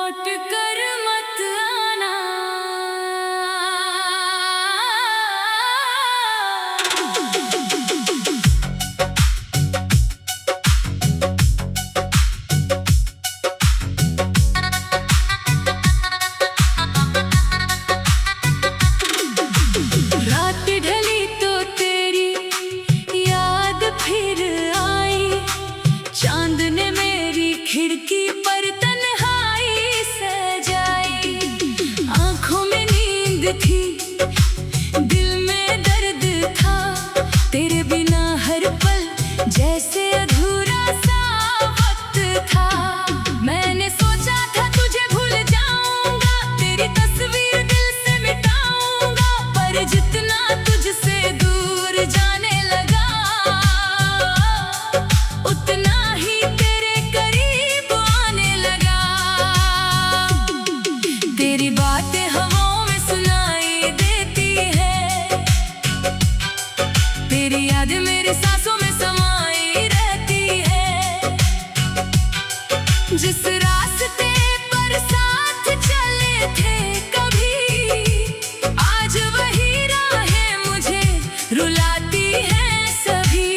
लौट कर मत आना। रात ढली तो तेरी याद फिर आई, चांद ने मेरी खिड़की पर तन्हाई सजाई। आंखों में नींद थी, दिल में दर्द था, तेरे बिना हर पल जैसे अधूरा सा वक्त था। मैंने सोचा था तुझे भूल जाऊंगा, तेरी तस्वीर दिल से मिटाऊंगा, पर जितना तुझसे दूर जाने लगा, उतना ही तेरे करीब आने लगा। तेरी बातें हवाओं में सुनाई देती है, तेरी याद मेरे सांसों में समाई रहती है। जिस रास्ते पर साथ चले थे कभी, आज वही राहें मुझे रुलाती हैं सभी।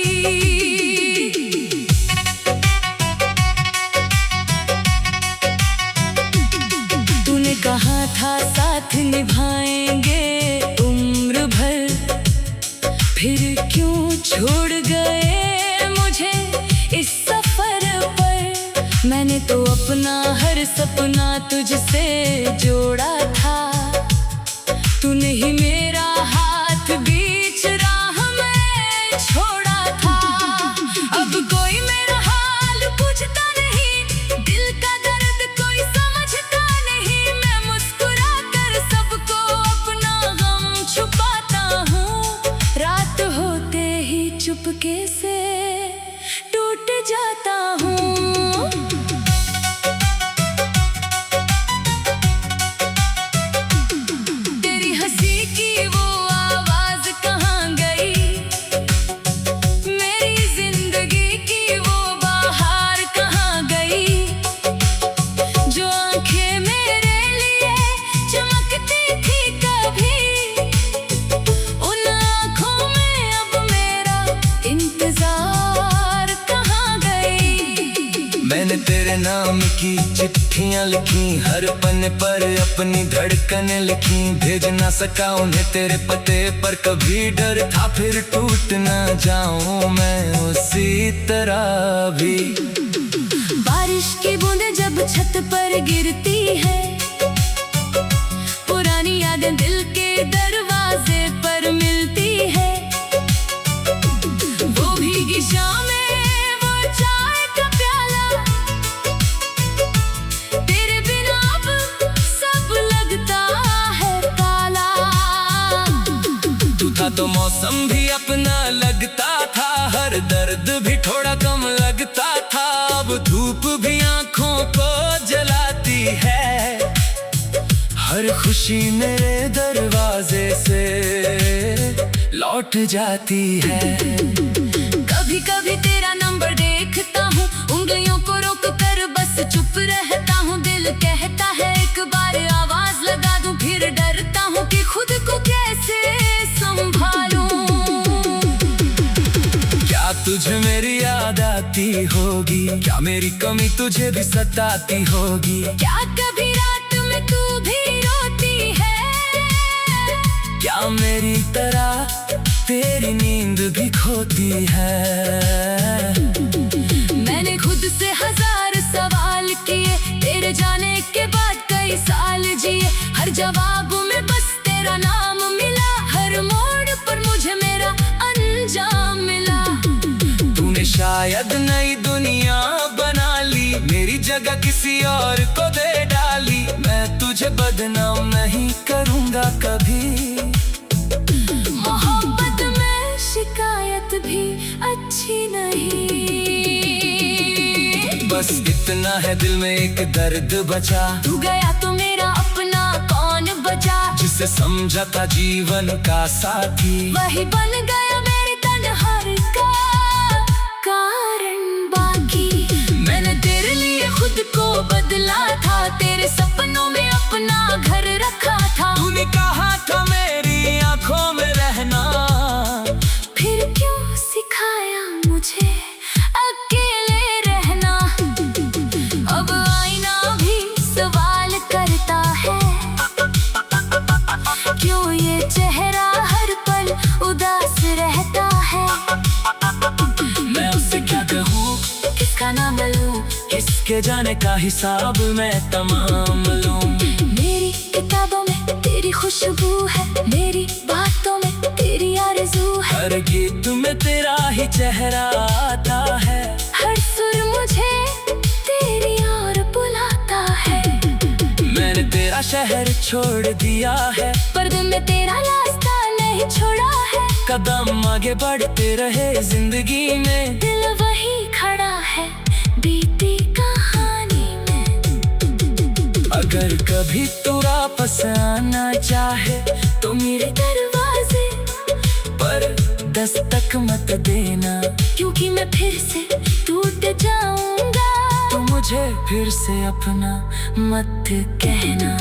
तूने कहा था साथ निभाएंगे उम्र भर, फिर क्यों छोड़ गए मुझे इस सफर पर। मैंने तो अपना हर सपना तुझसे जोड़ा था, तूने ही मेरा हाथ बीच राह में छोड़ा था। अब कोई मेरा हाल पूछता नहीं, दिल का दर्द कोई समझता नहीं। मैं मुस्कुरा कर सबको अपना गम छुपाता हूँ, रात होते ही चुपके से टूट जाता हूँ। तेरी हंसी की वो आवाज कहाँ गई, मेरी जिंदगी की वो बाहर कहाँ गई। जो आंखें मेरे लिए चमकती थी कभी, उन आंखों में अब मेरा इंतजार कहाँ गई। मैंने तेरे नाम की चिट्ठियां लिखी, हर पन्ने पर अपनी धड़कन लिखी। भेज ना सका उन्हें तेरे पते पर, कभी डर था फिर टूट ना जाऊं मैं उसी तरह भी। बारिश की बूंदें जब छत पर गिरती है, पुरानी यादें दिल के दरवाजे पर मिलती है। वो भीगी शामें, वो चाय का प्याला, तेरे बिना अब सब लगता है काला। तू था तो मौसम भी अपना लगता था, हर दर्द भी थोड़ा कम लगता था। अब धूप भी आंखों को जलाती है, हर खुशी मेरे दरवाजे से लौट जाती है। कभी कभी तेरा नंबर देखता हूँ, उंगलियों को रोक कर बस चुप रहता हूँ। दिल कहता है एक बार आवाज लगा दूं, फिर डरता हूँ कि खुद को कैसे संभालूं। क्या तुझे मेरी याद आती होगी, क्या मेरी कमी तुझे भी सताती होगी। क्या कभी रात में तू भी रोती है, क्या मेरी तरह तेरी नींद भी खोती है। मैंने खुद से हजार सवाल किए, तेरे जाने के बाद कई साल जिए। हर जवाब में बस तेरा नाम मिला, हर मोड़ पर मुझे मेरा अंजाम मिला। तूने शायद नई दुनिया बना ली, मेरी जगह किसी और को दे डाली। मैं तुझे बदनाम नहीं करूँगा कभी, मोहब्बत में शिकायत भी अच्छी नहीं। बस इतना है दिल में एक दर्द बचा, तू गया तो मेरा अपना कौन बचा। जिसे समझा था जीवन का साथी, वही बन गया मेरे तन्हाई का कारण बाकी। मैंने तेरे लिए खुद को बदला था, तेरे सपनों में अपना घर रखा था। तूने कहा था मेरी आंखों में रहना, फिर क्यों सिखाया मुझे अकेले रहना। अब आईना भी सवाल करता है, क्यों ये चेहरा हर पल उदास रहता है। मैं उससे क्या कहूँ, किसका नाम लूं, किसके जाने का हिसाब मैं तमाम लूं। मेरी किताबों में तेरी खुशबू है, मेरी बातों में तेरी आरज़ू है। हर गीत में तेरा ही चेहरा आता है, हर सुर मुझे तेरी ओर बुलाता है। मैंने तेरा शहर छोड़ दिया है, पर दिल में तेरा रास्ता नहीं छोड़ा है। कदम आगे बढ़ते रहे जिंदगी में, दिल वही खड़ा है बीती कहानी में। अगर कभी तू वापस आना चाहे तो मेरे दरवाजे पर दस्तक मत देना, क्योंकि मैं फिर से टूट जाऊंगा। तो मुझे फिर से अपना मत कहना।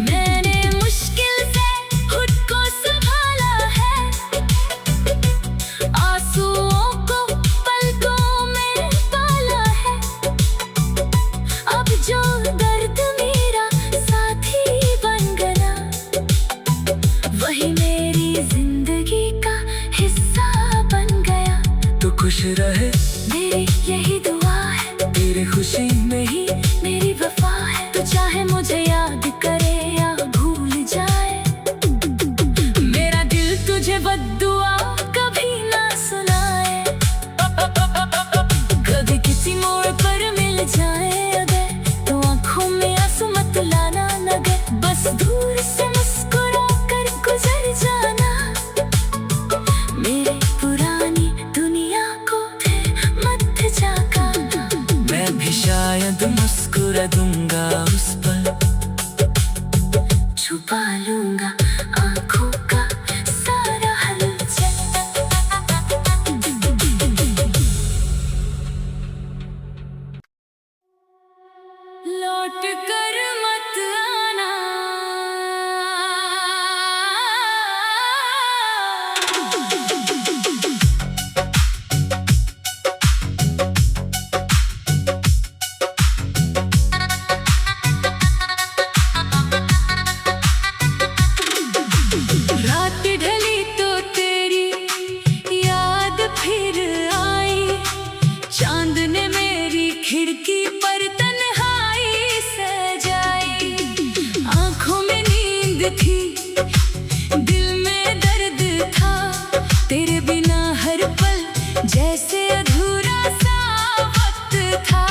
मैंने मुश्किल से खुद को संभाला है, आंसुओं को पलकों में पाला है। अब जो दर्द मेरा साथी बन गया, वही मेरी जिंदगी का हिस्सा बन गया। तू खुश रहे मेरी यही दुआ है, तेरी खुशी में ही मेरी वफा है। तू चाहे मुझे याद करे या भूल जाए, मेरा दिल तुझे बद्दुआ कभी ना सुनाए। कभी किसी मोड़ पर मिल जाए अगर, तो आंखों में आंसू मत लाना नगर। बस दूर से मुस्कुरा कर गुजर जाना, मेरे पुरानी दुनिया को मत जागाना। मैं भी शायद मुस्कुरा दूंगा उस पल, छुपा लूंगा आंखों का सारा हलचल। लौट कर मत आना, रात ढली तो तेरी याद फिर आई। चांद ने मेरी खिड़की पर तन्हाई सजाई। आंखों में नींद थी, दिल में दर्द था। तेरे बिना हर पल जैसे अधूरा सा वक्त था।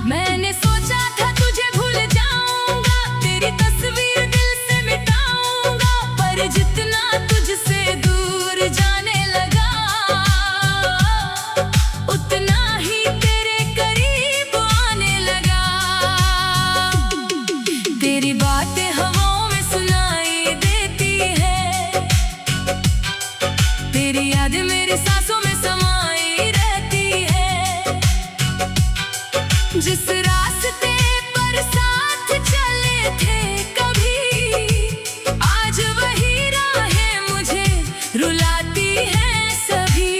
मैंने सोचा था तुझे भूल जाऊंगा, तेरी तस्वीर दिल से मिटाऊंगा। पर जितना तुझसे दूर जाने लगा, उतना ही तेरे करीब आने लगा। तेरी बातें हवाओं में सुनाई देती है, तेरी याद मेरी सांसों में समाई रहती है। जिस रास्ते पर साथ चले थे कभी, आज वही राहें मुझे रुलाती हैं सभी।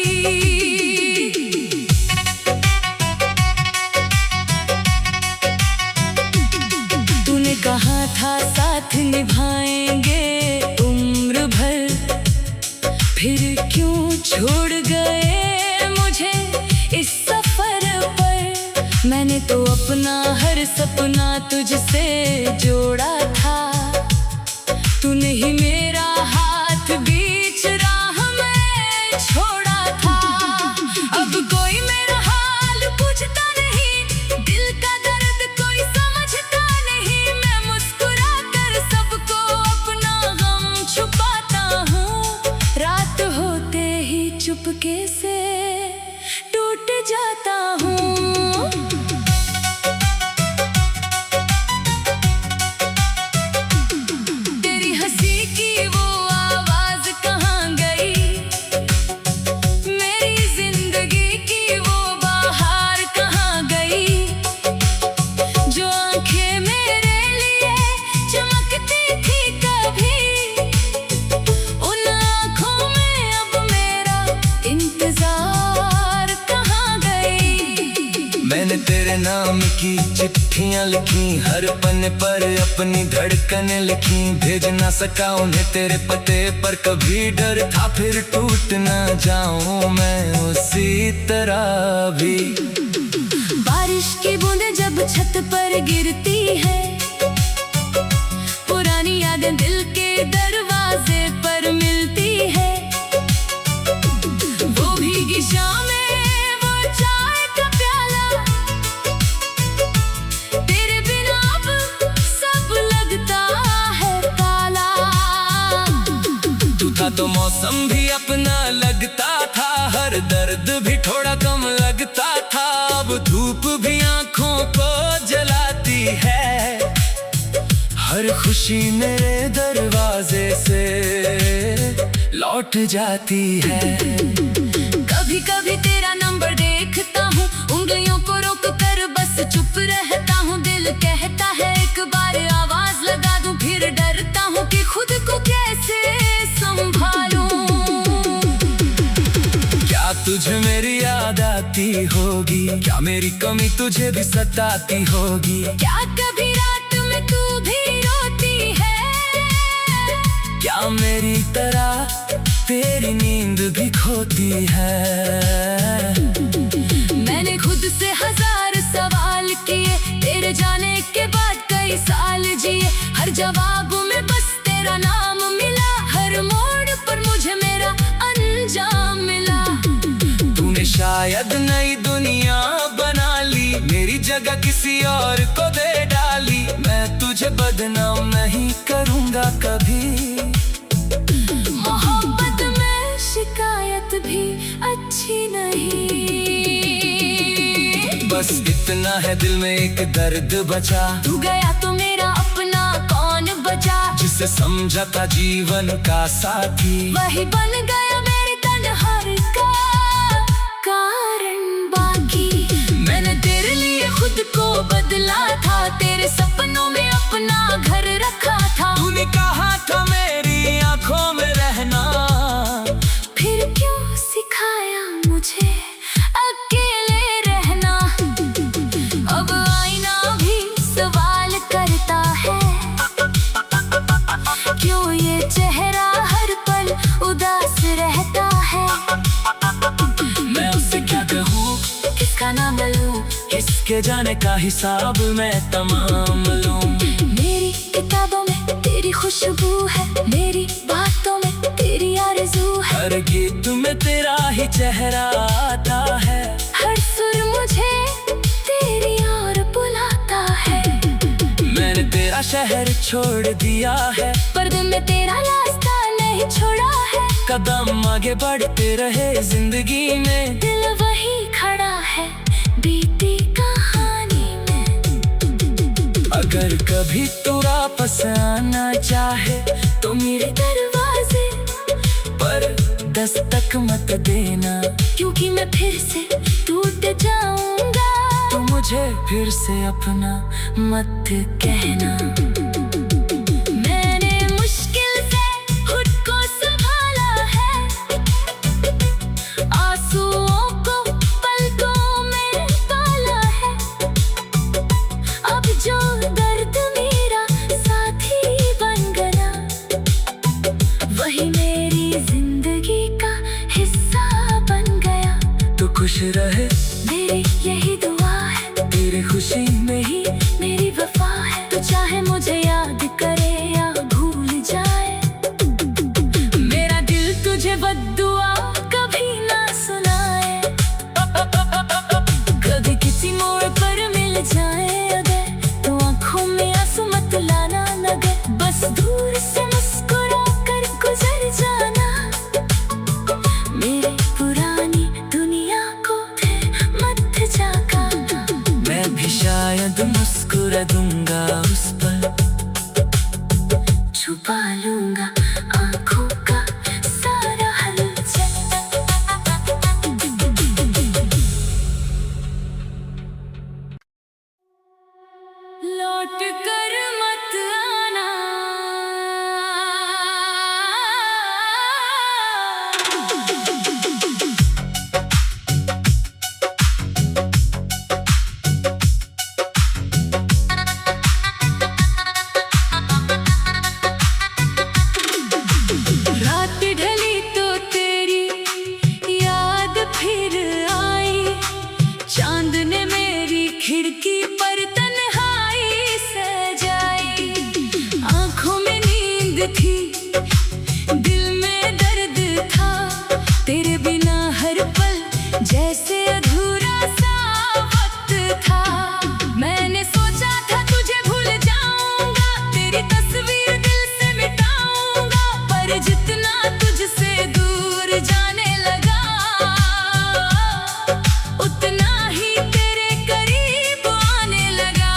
तूने कहा था साथ निभाएंगे उम्र भर, फिर क्यों छोड़ गए मुझे इस सफर पर। मैंने तो अपना हर सपना तुझसे जोड़ा था, तूने ही मेरा हाथ बीच राह में छोड़ा था। अब कोई मेरा हाल पूछता नहीं, दिल का दर्द कोई समझता नहीं। मैं मुस्कुरा कर सबको अपना गम छुपाता हूँ, रात होते ही चुपके से टूट जाता हूँ। तेरी हंसी की वो आवाज कहाँ गई, मैंने तेरे नाम की चिट्ठियां लिखी, हर पन्ने पर अपनी धड़कन लिखी। भेज ना सका उन्हें तेरे पते पर, कभी डर था फिर टूट ना जाऊं मैं उसी तरह भी। बारिश की बूंदें जब छत पर गिरती है, पुरानी यादें दिल के दरवाजे पर मिलती है। वो भीगी शामें, वो चाय का प्याला, तेरे बिना अब सब लगता है काला। तू था तो मौसम भी अपना लगता था, हर दर्द भी थोड़ा कम लगता था। अब धूप भी आंखों को जलाती है, हर खुशी मेरे दरवाजे से लौट जाती है। कभी कभी तेरा नंबर देखता हूँ, उंगलियों को रोक कर बस चुप रहता हूँ। दिल कहता है एक बार आवाज लगा दूं, फिर डरता हूँ कि खुद को कैसे संभालूं। क्या तुझे मेरी याद आती होगी, क्या मेरी कमी तुझे भी सताती होगी। क्या कभी रात में तू भी रोती है, क्या मेरी तरह तेरी नींद भी खोती है। मैंने खुद से हजार सवाल किए, तेरे जाने के बाद कई साल जिए। हर जवाब में बस तेरा नाम मिला, हर मोड़ पर मुझे मेरा अंजाम मिला। तूने शायद नई दुनिया बना ली, मेरी जगह किसी और को दे डाली। मैं तुझे बदनाम नहीं करूँगा कभी, मोहब्बत में शिकायत भी अच्छी नहीं। बस इतना है दिल में एक दर्द बचा, तू गया तो मेरा अपना कौन बचा। जिसे समझा था जीवन का साथी, वही बन गया मेरे तन्हाई का कारण बाकी। मैंने तेरे लिए खुद को बदला था, तेरे सपनों में अपना घर रखा था। तूने कहा था मेरी आंखों में रहना, फिर क्यों सिखाया मुझे अकेले रहना। अब आईना भी सवाल करता है, क्यों ये चेहरा हर पल उदास रहता है। मैं उससे क्या कहूँ, किसका नाम लूं, किसके जाने का हिसाब मैं तमाम लूं। मेरी किताबों में तेरी खुशबू है, मेरी बातों में तेरी आरज़ू है। हर गीत में तेरा ही चेहरा आता है, हर सुर मुझे तेरी ओर बुलाता है। मैंने तेरा शहर छोड़ दिया है, पर दिल में तेरा रास्ता नहीं छोड़ा है। कदम आगे बढ़ते रहे जिंदगी में, दिल वही खड़ा है बीती कहानी में। अगर कभी तू वापस आना चाहे तो मेरे दरवाजे पर दस्तक मत देना, क्योंकि मैं फिर से टूट जाऊंगा। तो मुझे फिर से अपना मत कहना। मैंने मुश्किल से खुद को संभाला है, आंसुओं को पलकों में पाला है। अब जो दर्द मेरा साथी बन गया, वही मेरी जिंदगी का हिस्सा बन गया। तू खुश रहे मेरी यही दुआ है, तेरी खुशी में ही मेरी वफा है। तो चाहे मुझे याद करे या भूल जाए, मेरा दिल तुझे बद्दुआ कभी ना सुनाए। कभी किसी मोड़ पर मिल जाए अगर, तो आंखों में आंसू मत लाना नगर। बस दूर से मुस्कुरा कर गुजर जाना, मेरे पुरानी दुनिया को मत जागाना। मैं भी शायद मुस्कुरा दूंगा उस पल, छुपा लूंगा आंखों का सारा हलचल। लौट कर मत आना, खिड़की पर तन्हाई सजाई, आंखों में नींद थी, दिल में दर्द था, तेरे बिना हर पल जैसे अधूरा सा वक्त था। मैंने सोचा था तुझे भूल जाऊंगा, तेरी तस्वीर दिल से मिटाऊंगा, पर जितना तुझसे दूर जाने लगा, उतना ही तेरे करीब आने लगा।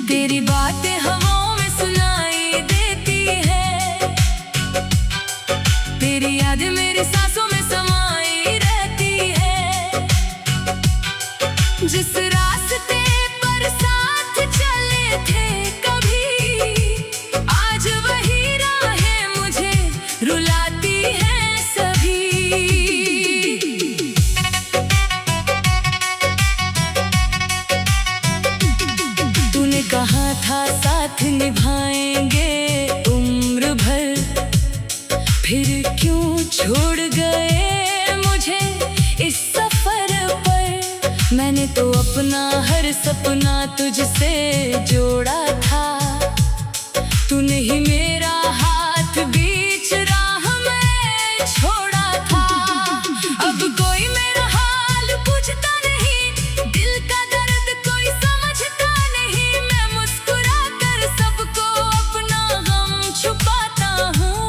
तेरी बातें हवाओं में सुनाई देती है, तेरी याद मेरी सांसों में समाई रहती है। जिस रास्ते पर साथ चले थे कभी, आज वही राहें मुझे रुलाती हैं सभी। तूने कहा था साथ निभाएंगे उम्र भर, फिर क्यों छोड़ गए मुझे इस सफर पर। मैंने तो अपना हर सपना तुझसे जोड़ा था, तूने ही मेरा हाथ बीच राह में छोड़ा था। अब कोई मेरा हाल पूछता नहीं, दिल का दर्द कोई समझता नहीं, मैं मुस्कुरा कर सबको अपना गम छुपाता हूँ,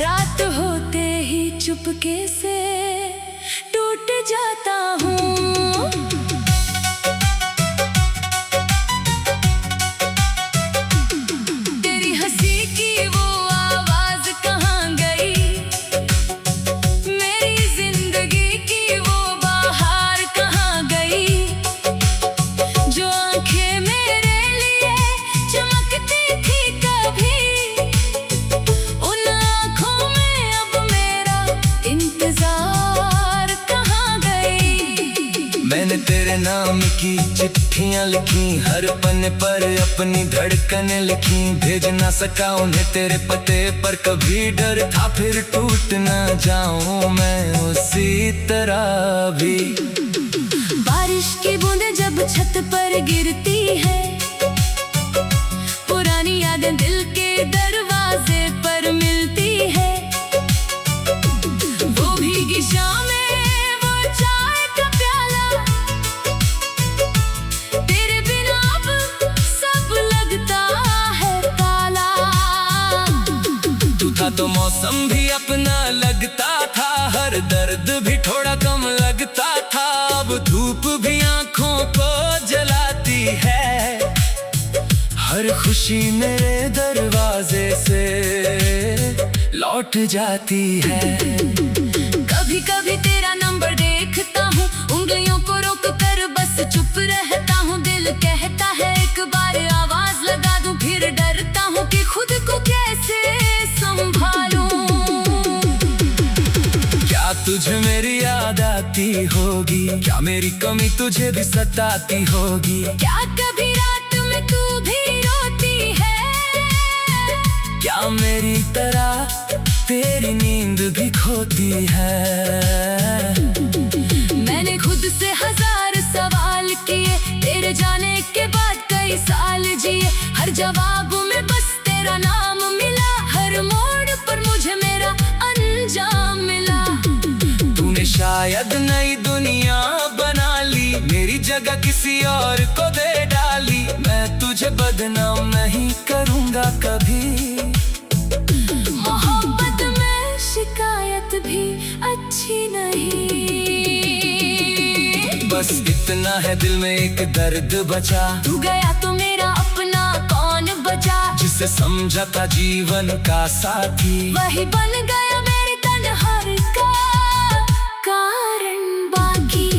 रात होते ही चुपके से टूट जाता हूँ। तेरी हंसी की वो आवाज कहाँ गई, मेरी जिंदगी की वो बाहर कहाँ गई, जो आंखें मेरे लिए चमकती थी कभी, उन आँखों में अब मेरा इंतजार कहाँ गई। मैंने तेरे नाम की चिट्ठियां लिखी, हर पन्ने पर अपनी धड़कन लिखी, भेज ना सका उन्हें तेरे पते पर, कभी डर था फिर टूट ना जाऊं मैं उसी तरह भी। बारिश की बूंदें जब छत पर गिरती है, पुरानी यादें दिल के दरवाजे पर मिलती है, वो भीगी शामें, वो चाय का प्याला, तेरे बिना अब सब लगता है काला। तू था तो मौसम भी अपना लगता था, हर दर्द भी थोड़ा कम लगता था, अब धूप भी आंखों को जलाती है, हर खुशी मेरे दरवाजे से लौट जाती है। कभी कभी तेरा नंबर देखता हूँ, उंगलियों को रोक कर बस चुप रहता हूँ, दिल कहता है एक बार आवाज लगा दूं, फिर डरता हूँ कि खुद को कैसे संभालूं। क्या तुझे मेरी याद आती होगी, क्या मेरी कमी तुझे भी सताती होगी, क्या कभी रात में तू भी रोती है, क्या मेरी तरह तेरी नींद भी खोती है। मैंने खुद से हजार सवाल किए, तेरे जाने के बाद कई साल जिए, हर जवाब में बस तेरा नाम मिला, हर मोड़ पर मुझे मेरा अंजाम मिला। तूने शायद नई दुनिया बना ली, मेरी जगह किसी और को दे डाली, मैं तुझे बदनाम नहीं करूँगा कभी। मोहब्बत में शिकायत भी अच्छी नहीं, बस इतना है दिल में एक दर्द बचा, तू गया तो मेरा अपना कौन बचा, जिसे समझा था जीवन का साथी, वही बन गया मेरे तन्हाई का कारण बाकी।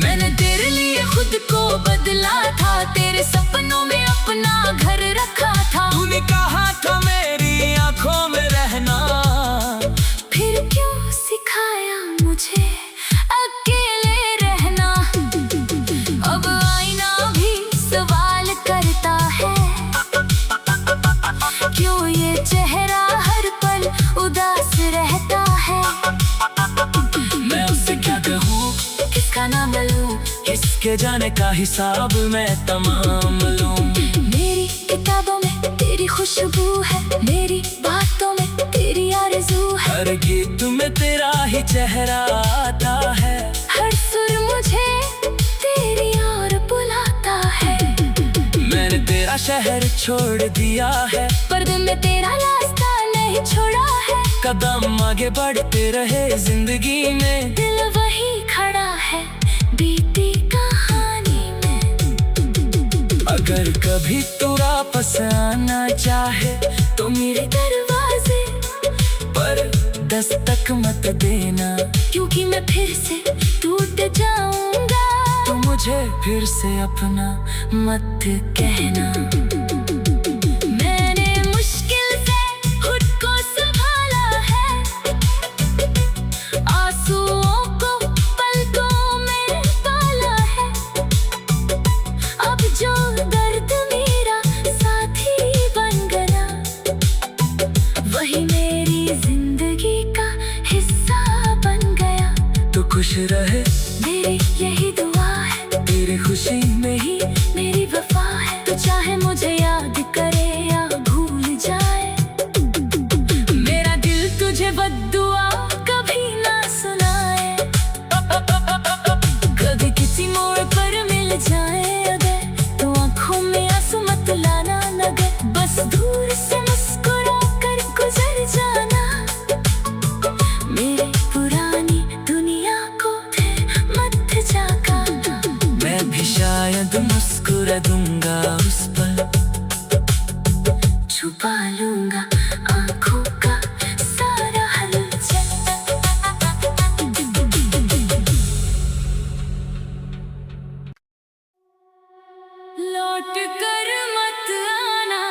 मैंने तेरे लिए खुद को बदला था, तेरे सपनों में अपना घर रखा था, तूने कहा था मेरी आंखों में रहना, फिर क्यों सिखाया मुझे अकेले रहना। अब आईना भी सवाल करता है, क्यों ये चेहरा हर पल उदास रहता है। मैं उससे क्या कहूँ, किसका नाम लूं, किसके जाने खाने का हिसाब मैं तमाम लूं। मेरी किताबों में तेरी खुशबू है, मेरी बातों में तेरी आरज़ू है। हर गीत में तेरा ही चेहरा आता है, हर सुर मुझे तेरी ओर बुलाता है। मैंने तेरा शहर छोड़ दिया है, पर दिल में तेरा रास्ता नहीं छोड़ा है। कदम आगे बढ़ते रहे जिंदगी में, दिल वही खड़ा है बीती कहानी में। अगर कभी तू वापस आना चाहे तो मेरे दरवाजे पर दस्तक मत देना, क्योंकि मैं फिर से टूट जाऊंगा। तो मुझे फिर से अपना मत कहना। मैंने मुश्किल से खुद को संभाला है, आंसुओं को पलकों में पाला है। अब जो दर्द मेरा साथी बन गया, वही मेरी जिंदगी का हिस्सा बन गया। तू खुश रहे मेरी यही दुआ है, तेरी खुशी में ही मेरी वफा है। तो चाहे मुझे याद करे या भूल जाए, मेरा दिल तुझे बद्दुआ कभी ना सुनाए। कभी किसी मोड़ पर मिल जाए अगर, तो आंखों में आंसू मत लाना नगर। बस दूर से मुस्कुरा कर गुजर जाना, मेरी पुरानी दुनिया को फिर मत जागाना। मैं भी शायद मुस्कुरा दूंगा उस पल, छुपा लूंगा आंखों का सारा हलचल। लौट कर मत आना,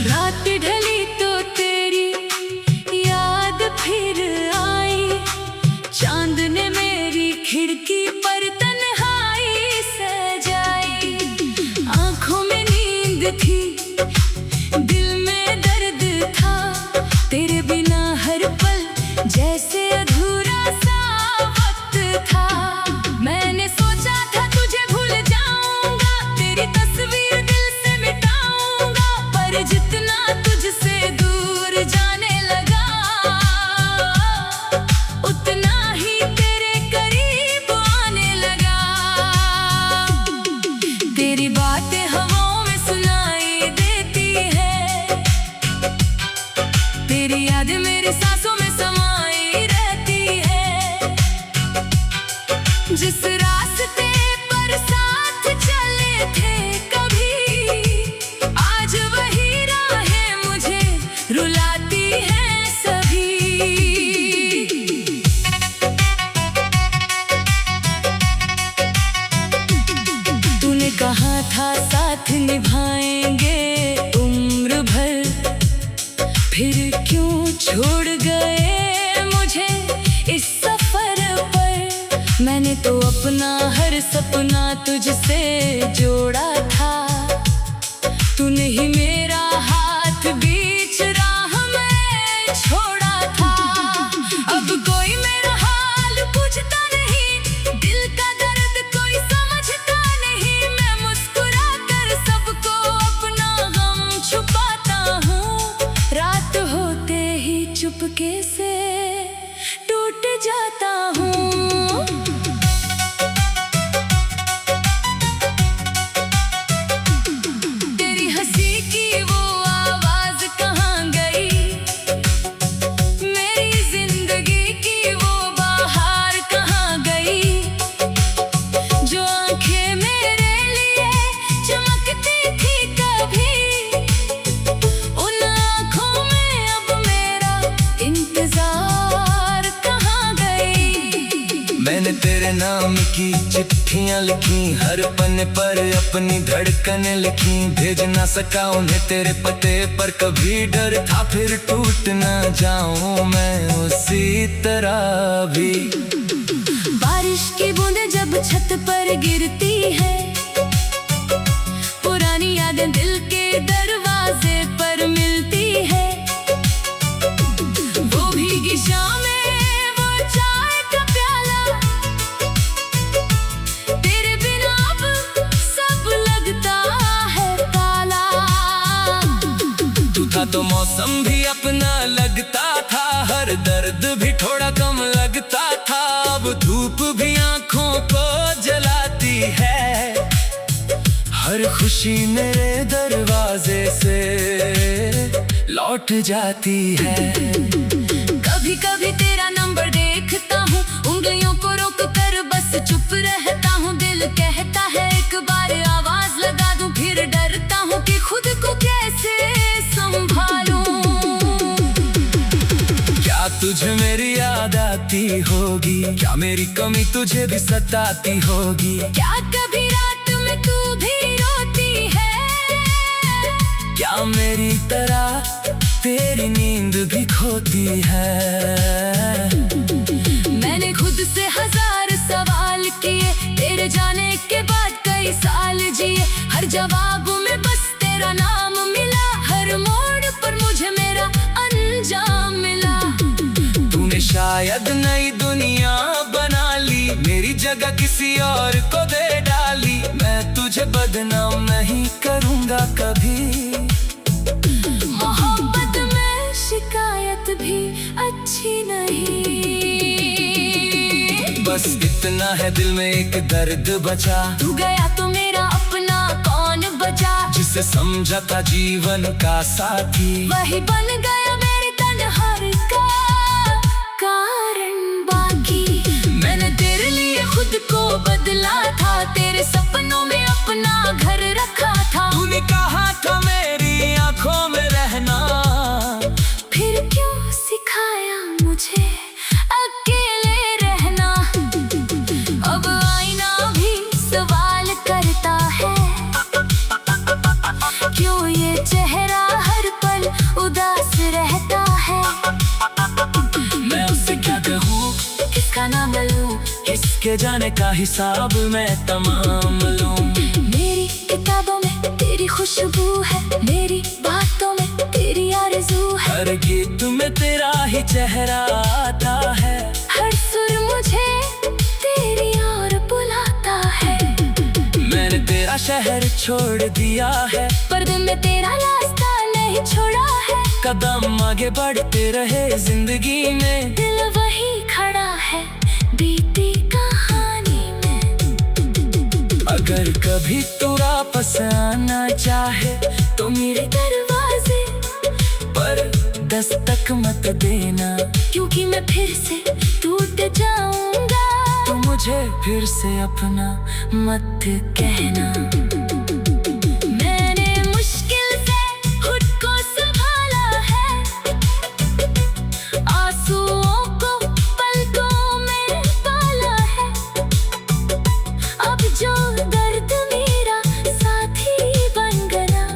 रात ढली तो तेरी याद फिर आई। चांद ने मेरी खिड़की पर तन्हाई सजाई। आंखों में नींद थी, दिल में दर्द था, तेरे बिना हर पल जैसे अधूरा सा वक्त था। मैंने सोचा था तुझे भूल जाऊंगा, तेरी तस्वीर दिल से मिटाऊंगा। पर जितना तुझसे दूर जाने लगा, उतना ही तेरे करीब आने लगा। तेरी बातें हवाओं में सुनाई देती है, तेरी याद मेरी सांसों में समाई रहती है। जिस रास्ते पर साथ चले थे कभी, आज वही राहें मुझे रुलाती हैं सभी। तूने कहा था साथ निभाएंगे उम्र भर, फिर क्यों छोड़ गए मुझे इस सफर पर। मैंने तो अपना हर सपना तुझसे जोड़ा था, तूने ही मेरा हाथ बीच राह में छोड़ा था। अब कोई मेरा हाल पूछता नहीं, दिल का दर्द कोई समझता नहीं। मैं मुस्कुरा कर सबको अपना गम छुपाता हूँ, रात होते ही चुपके से टूट जाता हूँ। तेरी हंसी की वो आवाज कहाँ गई, मेरी जिंदगी की वो बाहर कहाँ गई। जो आंखें मेरे लिए चमकती थी कभी, उन आंखों में अब मेरा इंतजार कहाँ गई। मैंने तेरे नाम की चिट्ठियां लिखी, हर पन्ने पर अपनी धड़कन लिखी। भेज ना सका उन्हें तेरे पते पर, कभी डर था फिर टूट ना जाऊं मैं उसी तरह भी। बारिश की बूंद छत पर गिरती है, पुरानी यादें दिल के दरवाजे पर मिलती है। वो भीगी शामें, वो चाय का प्याला, तेरे बिना अब सब लगता है काला। तू था तो मौसम भी अपना लगता था, हर दर्द भी थोड़ा कम लगता था। अब धूप भी आंखों को जलाती है, हर खुशी मेरे दरवाजे से लौट जाती है। कभी कभी तेरा नंबर देखता हूँ, उंगलियों को रोक कर बस चुप रहता हूँ। दिल कहता है एक बार आवाज लगा दूं, फिर डरता हूँ कि खुद को कैसे संभालूं। क्या तुझे मेरी याद आती होगी, क्या मेरी कमी तुझे भी सताती होगी? क्या कभी रात में तू भी रोती है, क्या मेरी तरह तेरी नींद भी खोती है? मैंने खुद से हजार सवाल किए, तेरे जाने के बाद कई साल जिए। हर जवाब में बस तेरा नाम मिला, हर मोड़ पर मुझे मेरा अंजाम मिला। तूने शायद नई दुनिया बना ली, मेरी जगह किसी और को दे डाली। मैं तुझे बदनाम नहीं करूँगा कभी, मोहब्बत में शिकायत भी अच्छी नहीं। बस इतना है दिल में एक दर्द बचा, तू गया तो मेरा अपना कौन बचा? जिसे समझा था जीवन का साथी, वही बन गया मेरी तन्हाई का कारण। बाकी मैंने तेरे लिए खुद को बदला था, तेरे सपनों में अपना घर रखा था। तूने कहा था मेरी आंखों में रहना, फिर क्यों सिखाया मुझे अकेले रहना? अब आईना भी सवाल करता है, क्यों ये चेहरा हर पल उदास रहता है? मैं उससे क्या कहूँ, किसका नाम लूं, किसके जाने का हिसाब मैं तमाम लूं। मेरी किताबों में तेरी खुशबू है, मेरी बातों में तेरी आरज़ू है। हर गीत में तेरा ही चेहरा आता है, हर सुर मुझे तेरी ओर बुलाता है। मैंने तेरा शहर छोड़ दिया है, पर दिल में तेरा रास्ता नहीं छोड़ा है। कदम आगे बढ़ते रहे जिंदगी में, दिल वही खड़ा है बीती कहानी में। अगर कभी तू वापस आना चाहे तो मेरे दरवाजे पर दस्तक मत देना, क्योंकि मैं फिर से टूट जाऊंगा। तो मुझे फिर से अपना मत कहना। मैंने मुश्किल से खुद को संभाला है, आंसुओं को पलकों में पाला है। अब जो दर्द मेरा साथी बन गया,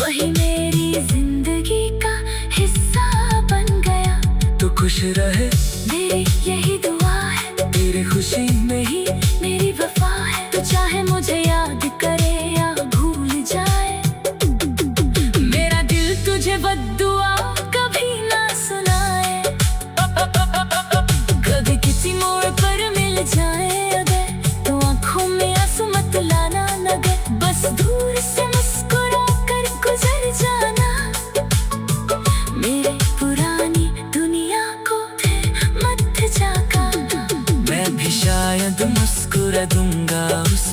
वही मेरी जिंदगी का हिस्सा बन गया। तू खुश रहे मेरी यही दुआ है, तेरी खुशी में ही मेरी वफा है। तो चाहे मुझे याद करे या भूल जाए, मेरा दिल तुझे बद्दुआ कभी ना सुनाए। कभी किसी मोड़ पर मिल जाए अगर, तो आंखों में आंसू मत लाना नगर। बस दूर से मुस्कुरा कर गुजर जाना, मेरे पुरानी दुनिया को फिर मत जागाना। मैं भी शायद मुस्कुरा दूंगा उस